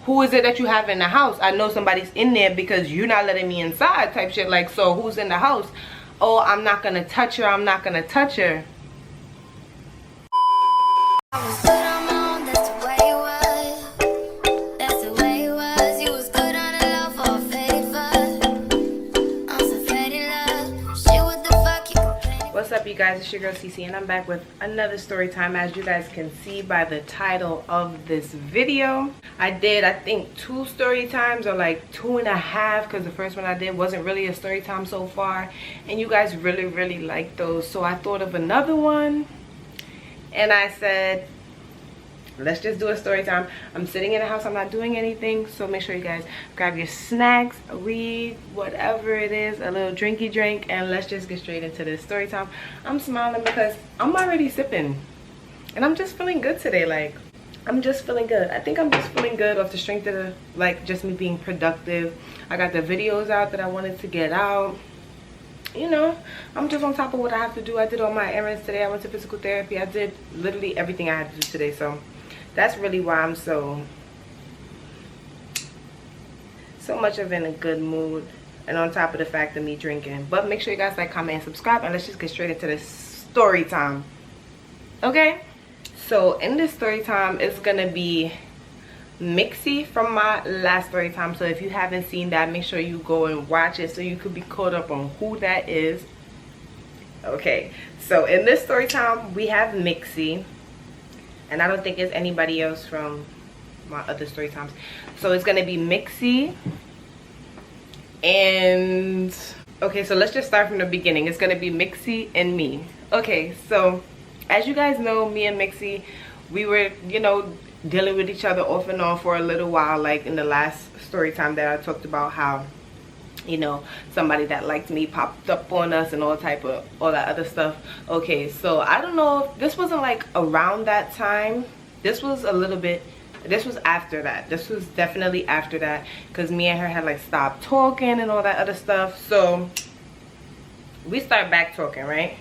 who is it that you have in the house? I know somebody's in there because you're not letting me inside type shit. Like, so who's in the house? Oh, I'm not gonna touch her, I'm not gonna touch her. What's up, you guys? It's your girl CiCi, and I'm back with another story time. As you guys can see by the title of this video, I did, I think, 2 story times, or like 2.5, because the first one I did wasn't really a story time so far, and you guys really liked those. So I thought of another one, and I said, let's just do a story time. I'm sitting in the house, I'm not doing anything, so make sure you guys grab your snacks, read, whatever it is, a little drinky drink, and let's just get straight into this story time. I'm smiling because I'm already sipping, and I'm just feeling good today. Like, I'm just feeling good. I think I'm just feeling good off the strength of the, like, just me being productive. I got the videos out that I wanted to get out. You know, I'm just on top of what I have to do. I did all my errands today. I went to physical therapy. I did literally everything I had to do today, so that's really why I'm so much of in a good mood, and on top of the fact of me drinking. But make sure you guys like, comment, and subscribe, and let's just get straight into this story time. Okay, so in this story time, it's gonna be mixy from my last story time. So if you haven't seen that, make sure you go and watch it so you could be caught up on who that is. Okay, so in this story time, we have Mixie. And I don't think it's anybody else from my other story times. So it's gonna be Mixie. And okay, so let's just start from the beginning. It's gonna be Mixie and me. Okay, so as you guys know, me and Mixie, we were, you know, dealing with each other off and on for a little while. Like in the last story time that I talked about how, you know, somebody that liked me popped up on us and all type of all that other stuff. Okay, so I don't know, this wasn't like around that time. This was a little bit, this was after that. This was definitely after that, because me and her had like stopped talking and all that other stuff. So we started back talking, right?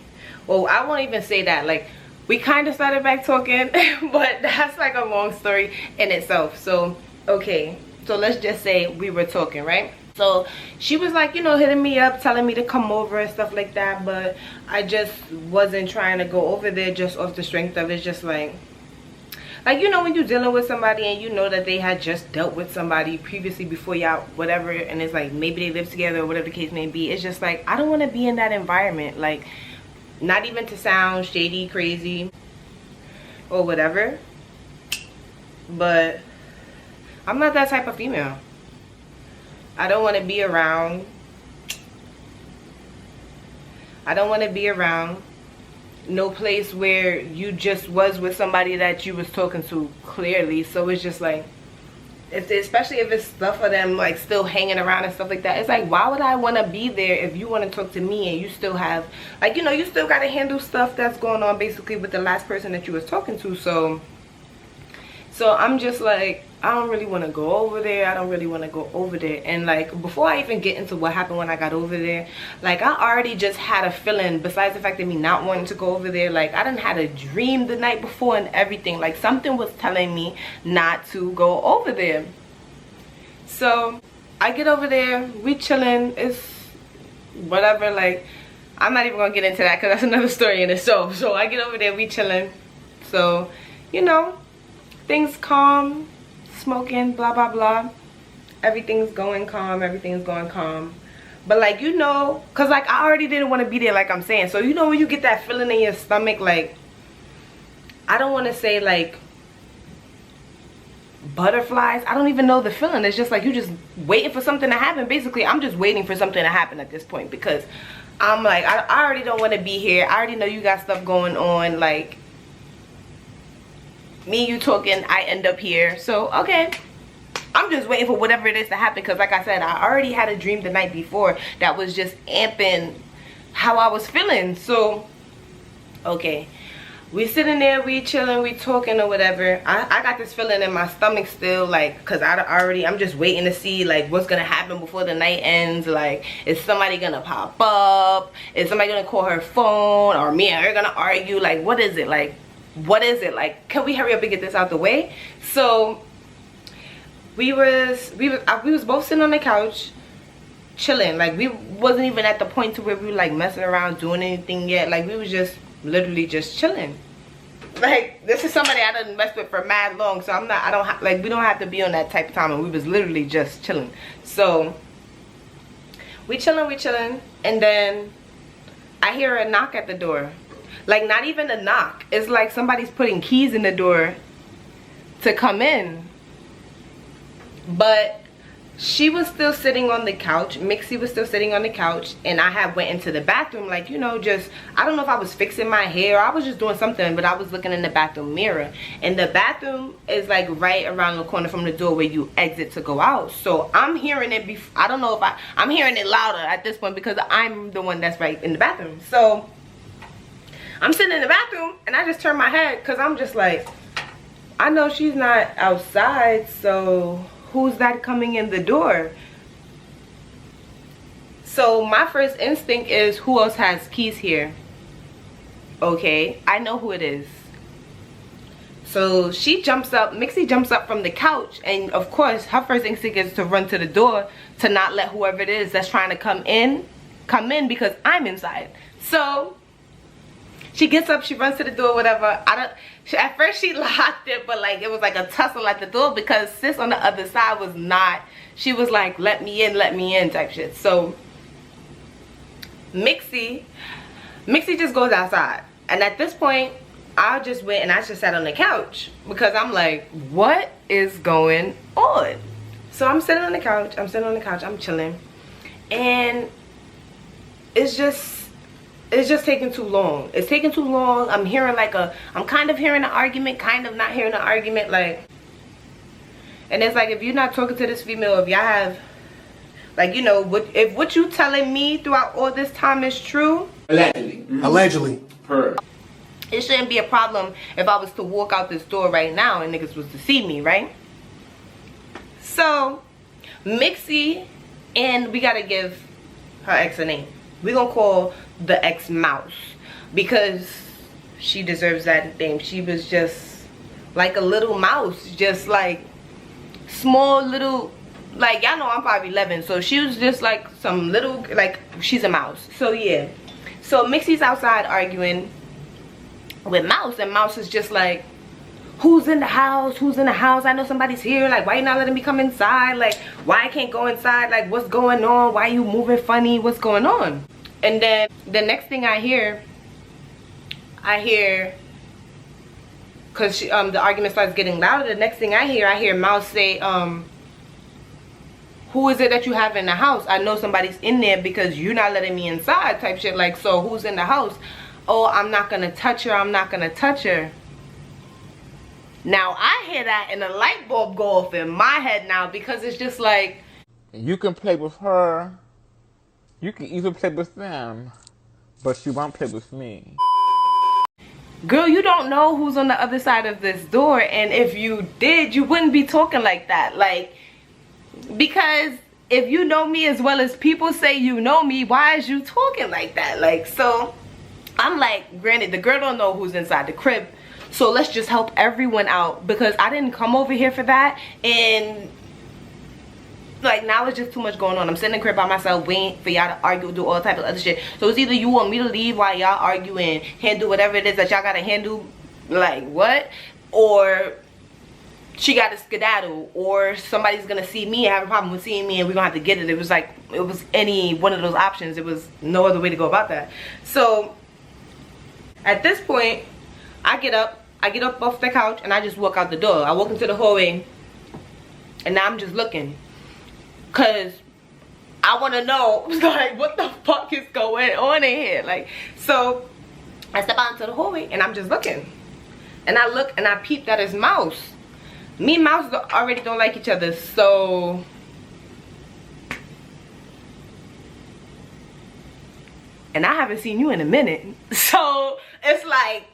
Well, I won't even say that. Like, we kind of started back talking, but that's like a long story in itself. So okay, so let's just say we were talking, right? So she was like, you know, hitting me up, telling me to come over and stuff like that, but I just wasn't trying to go over there just off the strength of it. Just like, you know, when you're dealing with somebody and you know that they had just dealt with somebody previously before y'all, whatever, and it's like maybe they live together or whatever the case may be. It's just like, I don't want to be in that environment. Like, not even to sound shady, crazy, or whatever, but I'm not that type of female. I don't want to be around. I don't want to be around no place where you just was with somebody that you was talking to clearly. So it's just like, especially if it's stuff of them like still hanging around and stuff like that. It's like, why would I want to be there if you want to talk to me and you still have, like, you know, you still got to handle stuff that's going on basically with the last person that you was talking to. So I'm just like, I don't really want to go over there. I don't really want to go over there. And like, before I even get into what happened when I got over there, like, I already just had a feeling, besides the fact of me not wanting to go over there. Like, I done had a dream the night before and everything. Like, something was telling me not to go over there. So I get over there, we chilling, it's whatever. Like, I'm not even gonna get into that because that's another story in itself. So I get over there, we chilling. So, you know, things calm, smoking, blah blah blah, everything's going calm, everything's going calm. But like, you know, because like, I already didn't want to be there, like I'm saying. So you know, when you get that feeling in your stomach, like, I don't want to say like butterflies, I don't even know the feeling. It's just like, you just waiting for something to happen. Basically, I'm just waiting for something to happen at this point, because I'm like, I already don't want to be here. I already know you got stuff going on. Like, me, you talking, I end up here. So okay, I'm just waiting for whatever it is to happen, because like I said, I already had a dream the night before that was just amping how I was feeling. So okay, we sitting there, we chilling, we talking or whatever. I got this feeling in my stomach still, like, because I'm just waiting to see like what's gonna happen before the night ends. Like, is somebody gonna pop up? Is somebody gonna call her phone? Or me and her gonna argue? Like, what is it? Like, what is it? Like, can we hurry up and get this out the way? So we was both sitting on the couch chilling. Like, we wasn't even at the point to where we were like messing around doing anything yet. Like, we was just literally just chilling. Like, this is somebody I done messed with for mad long, so we don't have to be on that type of time, and we was literally just chilling. So we chilling, and then I hear a knock at the door. Like, not even a knock, it's like somebody's putting keys in the door to come in. But she was still sitting on the couch, Mixie was still sitting on the couch, and I had went into the bathroom, like, you know, just, I don't know if I was fixing my hair, I was just doing something, but I was looking in the bathroom mirror, and the bathroom is like right around the corner from the door where you exit to go out. So I'm hearing it I don't know if I'm hearing it louder at this point because I'm the one that's right in the bathroom. So I'm sitting in the bathroom and I just turn my head because I'm just like, I know she's not outside, so who's that coming in the door? So my first instinct is, who else has keys here? Okay, I know who it is. So she jumps up, Mixie jumps up from the couch, and of course her first instinct is to run to the door to not let whoever it is that's trying to come in because I'm inside. So she gets up, she runs to the door, whatever. At first she locked it, but like it was like a tussle at the door because sis on the other side was not, she was like, let me in type shit. So Mixie just goes outside, and at this point I just went and I just sat on the couch because I'm like, what is going on? So I'm sitting on the couch, I'm chilling, and it's just taking too long. It's taking too long. I'm hearing like I'm kind of hearing an argument, kind of not hearing an argument, like, and it's like, if you're not talking to this female, if y'all have, like, you know, if what you telling me throughout all this time is true, allegedly, it shouldn't be a problem if I was to walk out this door right now and niggas was to see me, right? So Mixie, and we gotta give her ex a name. We're gonna call the ex Mouse because she deserves that name. She was just like a little mouse, just like small little, like, y'all know I'm probably 11, so she was just like some little, like, she's a mouse. So yeah, so Mixie's outside arguing with Mouse, and Mouse is just like, who's in the house, I know somebody's here, like, why you not letting me come inside, like, why I can't go inside, like, what's going on, why you moving funny, what's going on? And then the next thing I hear, because the argument starts getting louder, the next thing I hear Mouse say, who is it that you have in the house? I know somebody's in there because you're not letting me inside type shit. Like, so who's in the house? Oh, I'm not gonna touch her, I'm not gonna touch her. Now I hear that and a light bulb go off in my head now, because it's just like, you can play with her, you can even play with them, but you won't play with me. Girl, you don't know who's on the other side of this door, and if you did, you wouldn't be talking like that. Like, because if you know me as well as people say you know me, why is you talking like that? Like, so I'm like, granted, the girl don't know who's inside the crib, so let's just help everyone out, because I didn't come over here for that. And like, now it's just too much going on. I'm sitting in the crib by myself waiting for y'all to argue, do all type of other shit. So it's either you want me to leave while y'all argue and handle whatever it is that y'all gotta handle, like, what, or she gotta skedaddle, or somebody's gonna see me and have a problem with seeing me and we're gonna have to get it. It was like, it was any one of those options. It was no other way to go about that. So at this point, I get up off the couch and I just walk out the door. I walk into the hallway and now I'm just looking, cause I want to know, like, what the fuck is going on in here? Like, so I step out into the hallway and I'm just looking, and I look and I peep that it's Mouse. Me and Mouse already don't like each other, so and I haven't seen you in a minute, so it's like,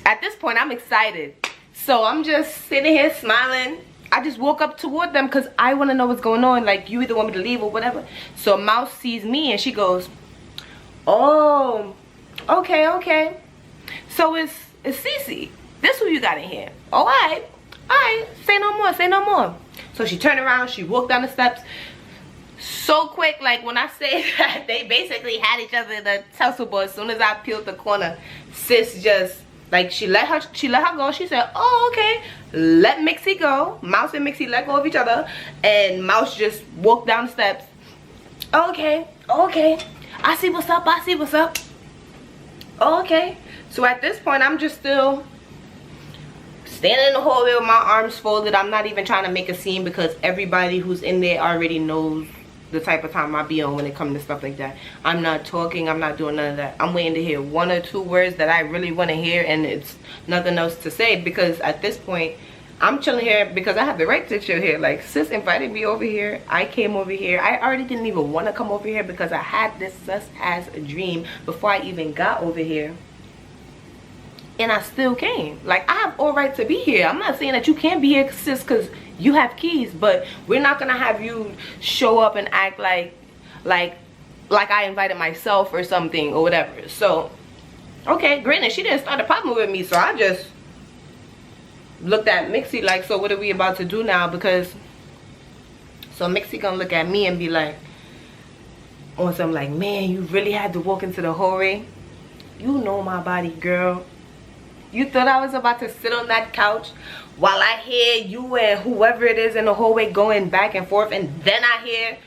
at this point I'm excited. So I'm just sitting here smiling. I just walk up toward them because I want to know what's going on. Like, you either want me to leave or whatever. So Mouse sees me and she goes, oh, okay. So it's CiCi. This who you got in here. All right. alright, say no more, say no more. So she turned around, she walked down the steps so quick. Like when I say that they basically had each other in a tussle, but as soon as I peeled the corner, sis just like she let her go. She said, oh, okay, let Mixie go. Mouse and Mixie let go of each other, and Mouse just walked down the steps. Okay, okay, I see what's up, I see what's up. Okay, so at this point I'm just still standing in the hallway with my arms folded. I'm not even trying to make a scene because everybody who's in there already knows the type of time I be on when it comes to stuff like that. I'm not talking, I'm not doing none of that. I'm waiting to hear one or two words that I really want to hear, and it's nothing else to say, because at this point I'm chilling here because I have the right to chill here. Like, sis invited me over here, I came over here. I already didn't even want to come over here because I had this sus ass dream before I even got over here, and I still came. Like, I have all right to be here. I'm not saying that you can't be here, sis, because you have keys, but we're not gonna have you show up and act like I invited myself or something or whatever. So, okay, granted, she didn't start a problem with me, so I just looked at Mixie like, so what are we about to do now? Because, so Mixie gonna look at me and be like, on something like, man, you really had to walk into the hallway? You know my body, girl. You thought I was about to sit on that couch while I hear you and whoever it is in the hallway going back and forth, and then I hear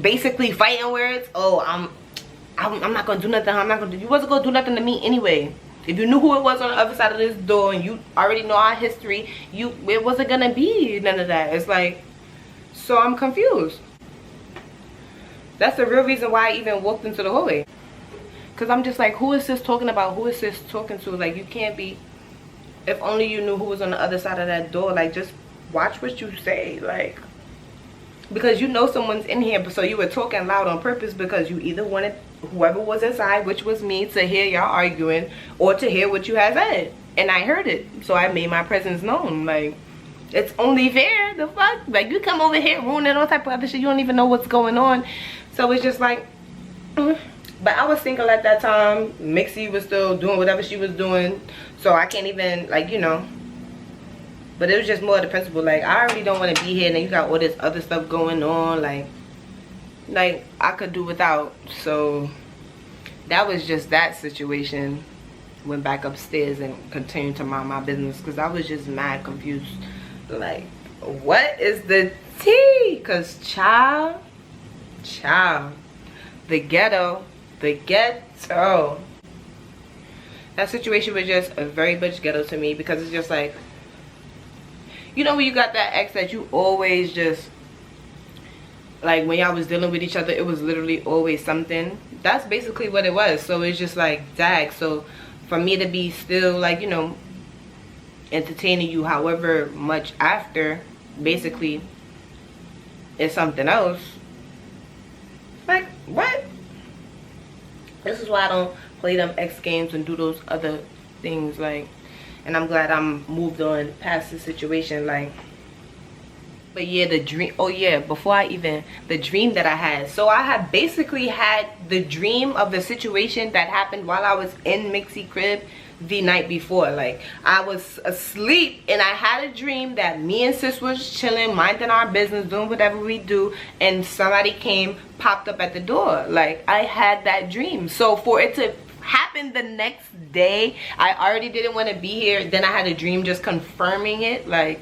basically fighting words? Oh, I'm not gonna do nothing. I'm not gonna do. You wasn't gonna do nothing to me anyway. If you knew who it was on the other side of this door and you already know our history, it wasn't gonna be none of that. It's like, so I'm confused. That's the real reason why I even walked into the hallway. Because I'm just like, who is this talking about? Who is this talking to? Like, you can't be, if only you knew who was on the other side of that door. Like, just watch what you say. Like, because you know someone's in here, but so you were talking loud on purpose because you either wanted whoever was inside, which was me, to hear y'all arguing, or to hear what you had said. And I heard it, so I made my presence known. Like, it's only fair. The fuck? Like, you come over here ruining all type of other shit, you don't even know what's going on. So it's just like, But I was single at that time. Mixie was still doing whatever she was doing, so I can't even, like, you know. But it was just more the principle, like, I already don't want to be here, and then you got all this other stuff going on, like I could do without. So that was just that situation. Went back upstairs and continued to mind my business because I was just mad confused. Like, what is the tea? Because child, the ghetto. That situation was just a very much ghetto to me, because it's just like, you know, when you got that ex that you always just, like, when y'all was dealing with each other, it was literally always something. That's basically what it was. So it's just like, dag. So for me to be still, like, you know, entertaining you however much after, basically, is something else. Like, what? This is why I don't play them X Games and do those other things, like, and I'm glad I'm moved on past the situation, like. But yeah, the dream, oh yeah, the dream that I had. So I had basically had the dream of the situation that happened while I was in Mixie crib the night before. Like, I was asleep and I had a dream that me and sis was chilling, minding our business, doing whatever we do, and somebody came, popped up at the door. Like, I had that dream. So for it to happen the next day, I already didn't want to be here. Then I had a dream just confirming it. Like,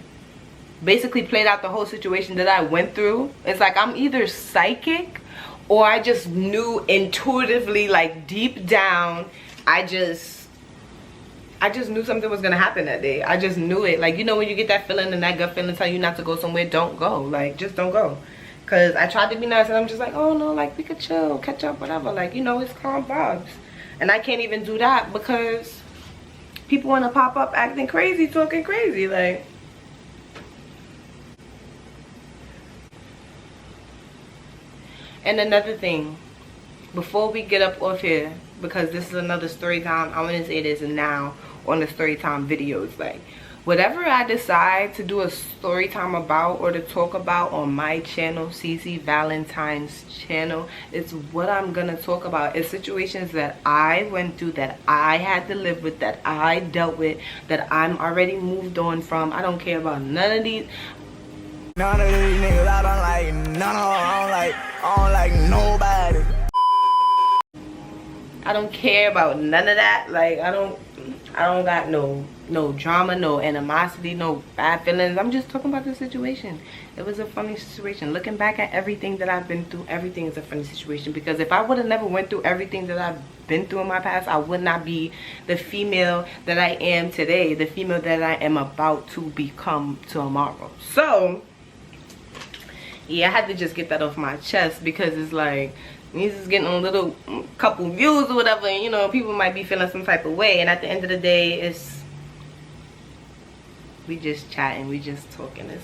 basically played out the whole situation that I went through. It's like I'm either psychic, or I just knew intuitively, like deep down, I just knew something was gonna happen that day. I just knew it. Like, you know when you get that feeling and that gut feeling tell you not to go somewhere, don't go. Like, just don't go. Cause I tried to be nice and I'm just like, oh no, like, we could chill, catch up, whatever. Like, you know, it's calm vibes. And I can't even do that because people wanna pop up acting crazy, talking crazy, like. And another thing, before we get up off here, because this is another story time, I want to say this now on the story time videos, like, whatever I decide to do a story time about or to talk about on my channel, CiCi Valentine's channel, it's what I'm gonna talk about. It's situations that I went through, that I had to live with, that I dealt with, that I'm already moved on from. I don't care about none of these. None of these niggas, I don't like none of them. I don't like nobody. I don't care about none of that. Like, I don't got no drama, no animosity, no bad feelings. I'm just talking about the situation. It was a funny situation. Looking back at everything that I've been through, everything is a funny situation, because if I would have never went through everything that I've been through in my past, I would not be the female that I am today, the female that I am about to become tomorrow. So yeah, I had to just get that off my chest, because it's like, he's just getting a little couple views or whatever, and you know, people might be feeling some type of way, and at the end of the day, it's, we just chatting, we just talking. This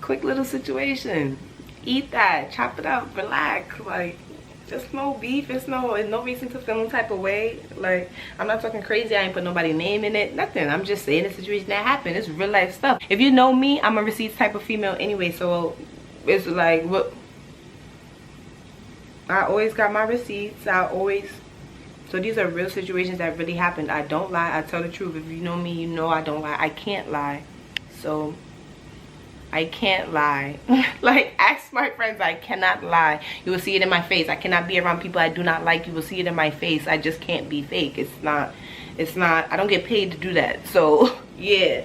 quick little situation. Eat that, chop it up, relax. Like, there's no beef, it's no reason to feel some type of way. Like, I'm not talking crazy, I ain't put nobody's name in it, nothing. I'm just saying the situation that happened. It's real life stuff. If you know me, I'm a receipts type of female anyway, so it's like, what, I always got my receipts. So these are real situations that really happened. I don't lie, I tell the truth. If you know me, you know I don't lie. I can't lie. So I can't lie. Like, ask my friends, I cannot lie. You will see it in my face. I cannot be around people I do not like. You will see it in my face. I just can't be fake. It's not, I don't get paid to do that. So yeah,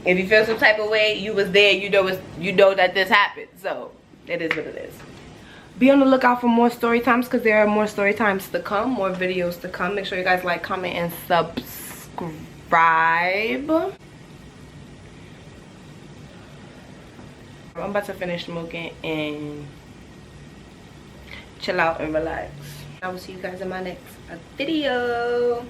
if you feel some type of way, you was there, you know that this happened. So it is what it is. Be on the lookout for more story times, because there are more story times to come, more videos to come. Make sure you guys like, comment, and subscribe. I'm about to finish smoking and chill out and relax. I will see you guys in my next video.